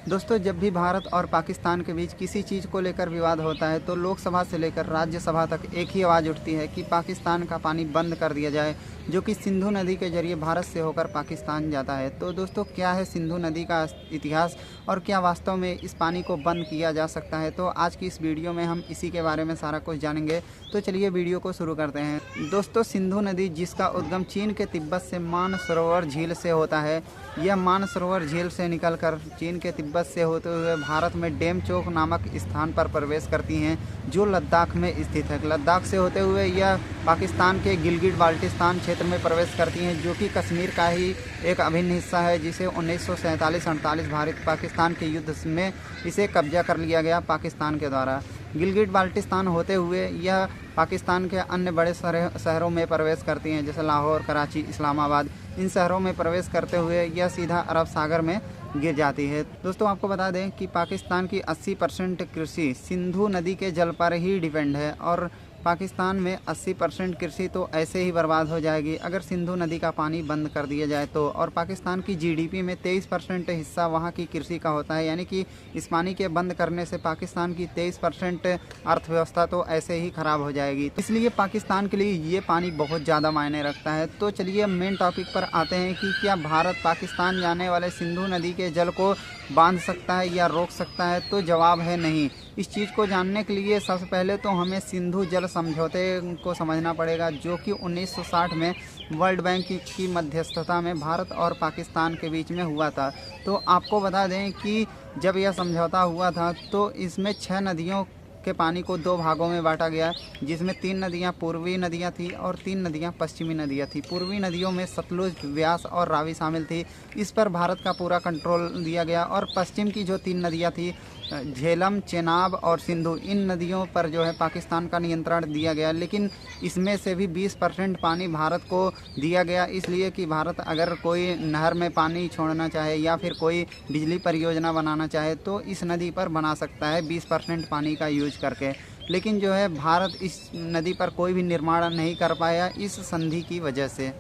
दोस्तों, जब भी भारत और पाकिस्तान के बीच किसी चीज़ को लेकर विवाद होता है तो लोकसभा से लेकर राज्यसभा तक एक ही आवाज़ उठती है कि पाकिस्तान का पानी बंद कर दिया जाए, जो कि सिंधु नदी के जरिए भारत से होकर पाकिस्तान जाता है। तो दोस्तों, क्या है सिंधु नदी का इतिहास और क्या वास्तव में इस पानी को बंद किया जा सकता है? तो आज की इस वीडियो में हम इसी के बारे में सारा कुछ जानेंगे। तो चलिए वीडियो को शुरू करते हैं। दोस्तों, सिंधु नदी जिसका उद्गम चीन के तिब्बत से मानसरोवर झील से होता है, यह मानसरोवर झील से निकलकर चीन के तिब्बत से होते हुए भारत में डेमचोक नामक स्थान पर प्रवेश करती हैं, जो लद्दाख में स्थित है। लद्दाख से होते हुए यह पाकिस्तान के गिलगिट बाल्टिस्तान क्षेत्र में प्रवेश करती हैं, जो कि कश्मीर का ही एक अभिन्न हिस्सा है, जिसे 1947-48 भारत पाकिस्तान के युद्ध में इसे कब्जा कर लिया गया पाकिस्तान के द्वारा। गिलगिट बाल्टिस्तान होते हुए यह पाकिस्तान के अन्य बड़े शहरों में प्रवेश करती हैं, जैसे लाहौर, कराची, इस्लामाबाद। इन शहरों में प्रवेश करते हुए यह सीधा अरब सागर में गिर जाती है। दोस्तों, आपको बता दें कि पाकिस्तान की 80% कृषि सिंधु नदी के जल पर ही डिपेंड है और पाकिस्तान में 80% कृषि तो ऐसे ही बर्बाद हो जाएगी अगर सिंधु नदी का पानी बंद कर दिया जाए तो। और पाकिस्तान की जीडीपी में 23% हिस्सा वहाँ की कृषि का होता है, यानी कि इस पानी के बंद करने से पाकिस्तान की 23% अर्थव्यवस्था तो ऐसे ही खराब हो जाएगी। इसलिए पाकिस्तान के लिए ये पानी बहुत ज़्यादा मायने रखता है। तो चलिए मेन टॉपिक पर आते हैं कि क्या भारत पाकिस्तान जाने वाले सिंधु नदी के जल को बांध सकता है या रोक सकता है? तो जवाब है नहीं। इस चीज़ को जानने के लिए सबसे पहले तो हमें सिंधु जल समझौते को समझना पड़ेगा, जो कि 1960 में वर्ल्ड बैंक की मध्यस्थता में भारत और पाकिस्तान के बीच में हुआ था। तो आपको बता दें कि जब यह समझौता हुआ था तो इसमें 6 नदियों के पानी को 2 भागों में बांटा गया, जिसमें 3 नदियां पूर्वी नदियां थी और 3 नदियां पश्चिमी नदियां थी। पूर्वी नदियों में सतलुज, व्यास और रावी शामिल थी। इस पर भारत का पूरा कंट्रोल दिया गया। और पश्चिम की जो 3 नदियां थी, झेलम, चेनाब और सिंधु, इन नदियों पर जो है पाकिस्तान का नियंत्रण दिया गया। लेकिन इसमें से भी 20% पानी भारत को दिया गया, इसलिए कि भारत अगर कोई नहर में पानी छोड़ना चाहे या फिर कोई बिजली परियोजना बनाना चाहे तो इस नदी पर बना सकता है 20% पानी का यूज करके। लेकिन जो है भारत इस नदी पर कोई भी निर्माण नहीं कर पाया इस संधि की वजह से।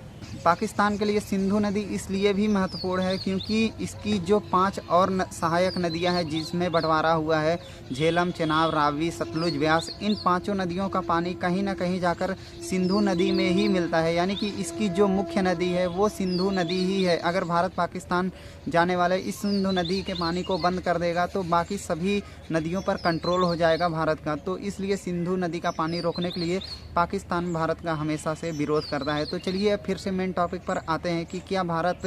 पाकिस्तान के लिए सिंधु नदी इसलिए भी महत्वपूर्ण है क्योंकि इसकी जो 5 और सहायक नदियां हैं जिसमें बंटवारा हुआ है, झेलम, चेनाब, रावी, सतलुज, व्यास, इन 5 नदियों का पानी कहीं ना कहीं जाकर सिंधु नदी में ही मिलता है। यानी कि इसकी जो मुख्य नदी है वो सिंधु नदी ही है। अगर भारत पाकिस्तान जाने वाले इस सिंधु नदी के पानी को बंद कर देगा तो बाकी सभी नदियों पर कंट्रोल हो जाएगा भारत का। तो इसलिए सिंधु नदी का पानी रोकने के लिए पाकिस्तान भारत का हमेशा से विरोध करता है। तो चलिए फिर से मेन टॉपिक पर आते हैं कि क्या भारत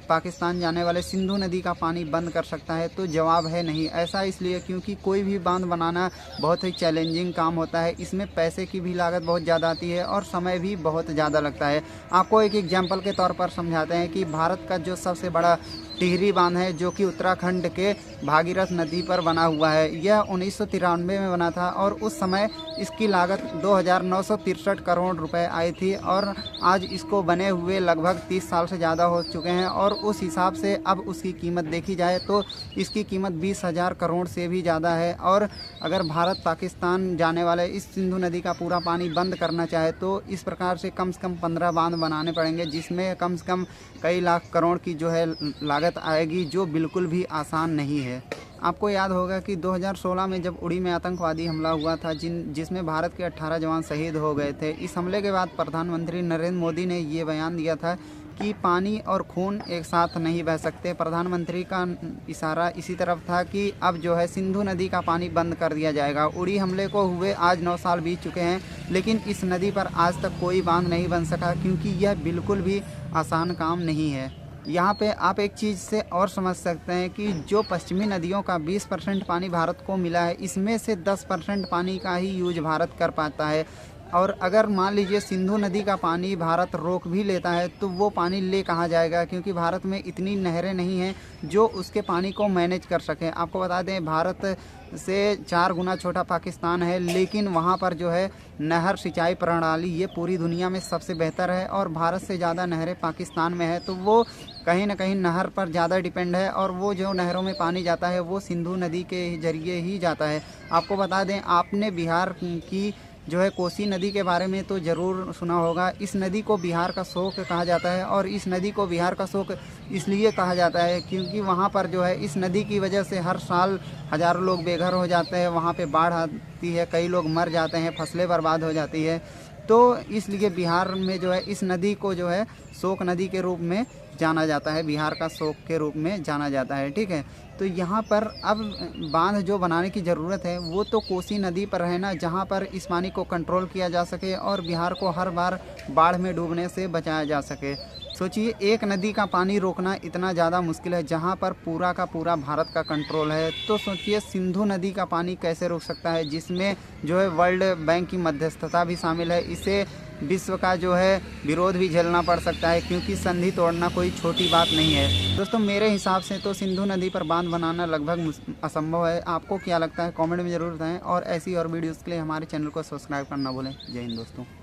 पाकिस्तान जाने वाले सिंधु नदी का पानी बंद कर सकता है? तो जवाब है नहीं। ऐसा इसलिए क्योंकि कोई भी बांध बनाना बहुत ही चैलेंजिंग काम होता है। इसमें पैसे की भी लागत बहुत ज़्यादा आती है और समय भी बहुत ज़्यादा लगता है। आपको एक एग्जाम्पल के तौर पर समझाते हैं कि भारत का जो सबसे बड़ा टिहरी बांध है, जो कि उत्तराखंड के भागीरथ नदी पर बना हुआ है, यह 1993 में बना था और उस समय इसकी लागत 2,963 करोड़ रुपए आई थी और आज इसको बने हुए लगभग 30 साल से ज़्यादा हो चुके हैं। और उस हिसाब से अब उसकी कीमत देखी जाए तो इसकी कीमत 20,000 करोड़ से भी ज़्यादा है। और अगर भारत पाकिस्तान जाने वाले इस सिंधु नदी का पूरा पानी बंद करना चाहे तो इस प्रकार से कम 15 बांध बनाने पड़ेंगे, जिसमें कम से कम कई लाख करोड़ की जो है लागत आएगी, जो बिल्कुल भी आसान नहीं है। आपको याद होगा कि 2016 में जब उड़ी में आतंकवादी हमला हुआ था जिसमें भारत के 18 जवान शहीद हो गए थे। इस हमले के बाद प्रधानमंत्री नरेंद्र मोदी ने ये बयान दिया था कि पानी और खून एक साथ नहीं बह सकते। प्रधानमंत्री का इशारा इसी तरफ था कि अब जो है सिंधु नदी का पानी बंद कर दिया जाएगा। उड़ी हमले को हुए आज 9 साल बीत चुके हैं, लेकिन इस नदी पर आज तक कोई बांध नहीं बन सका क्योंकि यह बिल्कुल भी आसान काम नहीं है। यहाँ पे आप एक चीज़ से और समझ सकते हैं कि जो पश्चिमी नदियों का 20% पानी भारत को मिला है, इसमें से 10% पानी का ही यूज भारत कर पाता है। और अगर मान लीजिए सिंधु नदी का पानी भारत रोक भी लेता है तो वो पानी ले कहाँ जाएगा, क्योंकि भारत में इतनी नहरें नहीं हैं जो उसके पानी को मैनेज कर सकें। आपको बता दें भारत से 4 गुना छोटा पाकिस्तान है, लेकिन वहाँ पर जो है नहर सिंचाई प्रणाली ये पूरी दुनिया में सबसे बेहतर है और भारत से ज़्यादा नहरें पाकिस्तान में है। तो वो कहीं ना कहीं नहर पर ज़्यादा डिपेंड है और वो जो नहरों में पानी जाता है वो सिंधु नदी के जरिए ही जाता है। आपको बता दें आपने बिहार की जो है कोसी नदी के बारे में तो ज़रूर सुना होगा। इस नदी को बिहार का शोक कहा जाता है और इस नदी को बिहार का शोक इसलिए कहा जाता है क्योंकि वहाँ पर जो है इस नदी की वजह से हर साल हज़ारों लोग बेघर हो जाते हैं, वहाँ पे बाढ़ आती है, कई लोग मर जाते हैं, फसलें बर्बाद हो जाती है। तो इसलिए बिहार में जो है इस नदी को जो है शोक नदी के रूप में जाना जाता है, बिहार का शोक के रूप में जाना जाता है। ठीक है, तो यहाँ पर अब बांध जो बनाने की ज़रूरत है वो तो कोसी नदी पर है ना, जहाँ पर इस पानी को कंट्रोल किया जा सके और बिहार को हर बार बाढ़ में डूबने से बचाया जा सके। सोचिए, एक नदी का पानी रोकना इतना ज़्यादा मुश्किल है जहाँ पर पूरा का पूरा भारत का कंट्रोल है। तो सोचिए सिंधु नदी का पानी कैसे रोक सकता है, जिसमें जो है वर्ल्ड बैंक की मध्यस्थता भी शामिल है। इसे विश्व का जो है विरोध भी झेलना पड़ सकता है क्योंकि संधि तोड़ना कोई छोटी बात नहीं है। दोस्तों मेरे हिसाब से तो सिंधु नदी पर बांध बनाना लगभग असंभव है। आपको क्या लगता है कमेंट में ज़रूर बताएं और ऐसी और वीडियोज़ के लिए हमारे चैनल को सब्सक्राइब करना भूलें। जय हिंद दोस्तों।